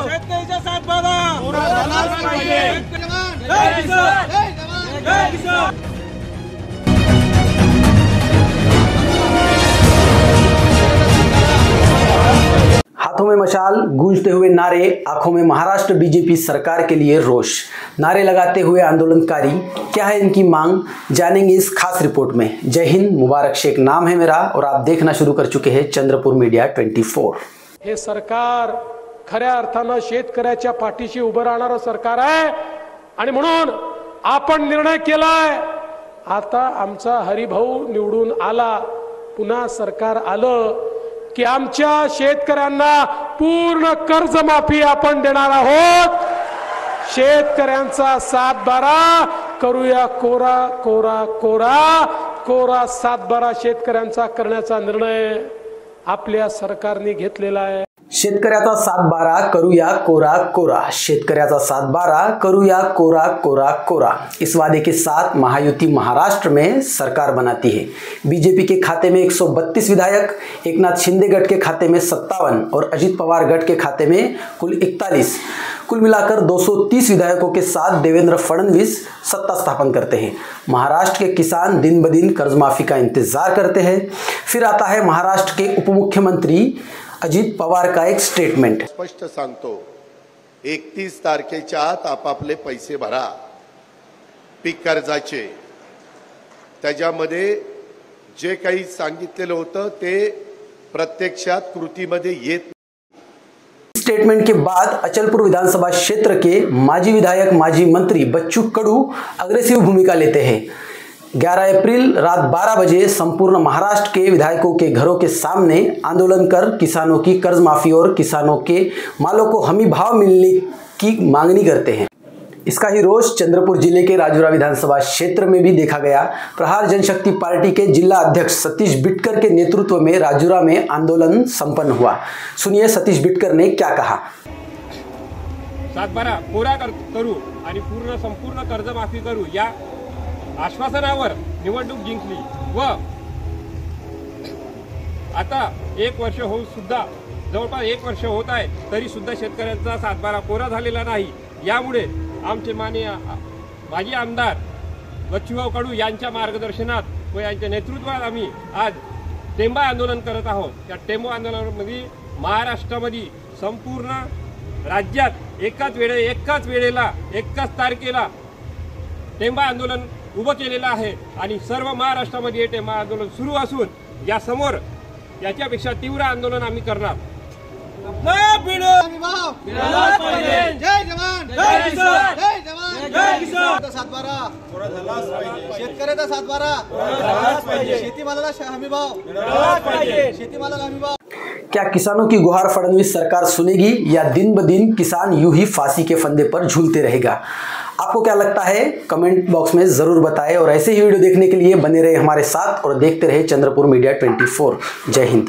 शेतकऱ्याचा सातबारा पूरा झालाच पाहिजे। जय किसान, जय किसान। हाथों में मशाल, गूंजते हुए नारे, आंखों में महाराष्ट्र बीजेपी सरकार के लिए रोष। नारे लगाते हुए आंदोलनकारी, क्या है इनकी मांग, जानेंगे इस खास रिपोर्ट में। जय हिंद, मुबारक शेख नाम है मेरा और आप देखना शुरू कर चुके हैं चंद्रपूर मीडिया 24। हे सरकार खऱ्या अर्थानं शेतकऱ्याच्या पाठीशी उभं राहणारं सरकार आहे आणि म्हणून आपण निर्णय केलाय, आता आमचा हरिभाऊ निवडून आला, पुन्हा सरकार आलं की आमच्या शेतकऱ्यांना पूर्ण कर्जमाफी आपण देणार आहोत। शेतकऱ्यांचा सातबारा करूया कोरा कोरा कोरा कोरा सातबारा शेतकऱ्यांचा करण्याचा निर्णय आपल्या सरकारने घेतलेला आहे। शेतकऱ्याचा सातबारा करूया कोरा कोरा, शेतकऱ्याचा सातबारा करूया कोरा कोरा कोरा। इस वादे के साथ महायुति महाराष्ट्र में सरकार बनाती है। बीजेपी के खाते में 132 विधायक, एकनाथ शिंदे गठ के खाते में 57 और अजित पवार गठ के खाते में कुल 41, कुल मिलाकर 230 विधायकों के साथ देवेंद्र फडणवीस सत्ता स्थापन करते हैं। महाराष्ट्र के किसान दिन ब दिन कर्जमाफी का इंतजार करते हैं। फिर आता है महाराष्ट्र के उप मुख्यमंत्री अजित पवार का एक स्टेटमेंट। स्पष्ट सांगतो, 31 तारखेच्या आत आपापले पैसे भरा पीक कर्जाचे। त्याच्यामध्ये जे काही सांगितलेलं होतं ते प्रत्यक्षात कृतीमध्ये येत। स्टेटमेंट के बाद अचलपुर विधानसभा क्षेत्र के माजी विधायक माजी मंत्री बच्चू कडू अग्रेसिव भूमिका लेते हैं। 11 अप्रैल रात 12 बजे संपूर्ण महाराष्ट्र के विधायकों के घरों के सामने आंदोलन कर किसानों की कर्ज माफी और किसानों के मालों को हमी भाव मिलने की मांगनी करते हैं। इसका ही रोष चंद्रपुर जिले के राजुरा विधानसभा क्षेत्र में भी देखा गया। प्रहार जनशक्ति पार्टी के जिला अध्यक्ष सतीश बिटकर के नेतृत्व में राजुरा में आंदोलन संपन्न हुआ। सुनिए सतीश बिटकर ने क्या कहा। सातबारा कोरा करू आणि संपूर्ण कर्जमाफी करू या आश्वासनावर निवडणूक जिंकली व आता 1 वर्ष होऊन सुद्धा जवळपास 1 वर्ष होत आहे तरी सुद्धा शेतकऱ्यांचा सातबारा कोरा झालेला नाही। यामुळे आमचे माननीय माजी आमदार बच्चूभाऊ कडू यांच्या मार्गदर्शनात व यांच्या नेतृत्वात आम्ही आज टेंबा आंदोलन करत आहोत। त्या टेंबा आंदोलनामध्ये महाराष्ट्रामध्ये संपूर्ण राज्यात एकाच वेळेला एकाच तारखेला टेंबा आंदोलन उभं केलेलं आहे आणि सर्व महाराष्ट्रामध्ये हे टेंबा आंदोलन सुरू असून या समोर याच्यापेक्षा तीव्र आंदोलन आम्ही करणार। जय जवान, जय किसान, जय जवान, जय किसान। सातबारा थोडा झालाच पाहिजे, शेतकऱ्याचा सातबारा झालाच पाहिजे, शेतीमालाला हमी भाव मिळालाच पाहिजे, शेतीमालाला हमी भाव। क्या किसानों की गुहार फडणवीस सरकार सुनेगी या दिन ब दिन किसान यूं ही फांसी के फंदे पर झूलते रहेगा? आपको क्या लगता है कमेंट बॉक्स में जरूर बताएं और ऐसे ही वीडियो देखने के लिए बने रहे हमारे साथ और देखते रहे चंद्रपुर मीडिया 24। जय हिंद।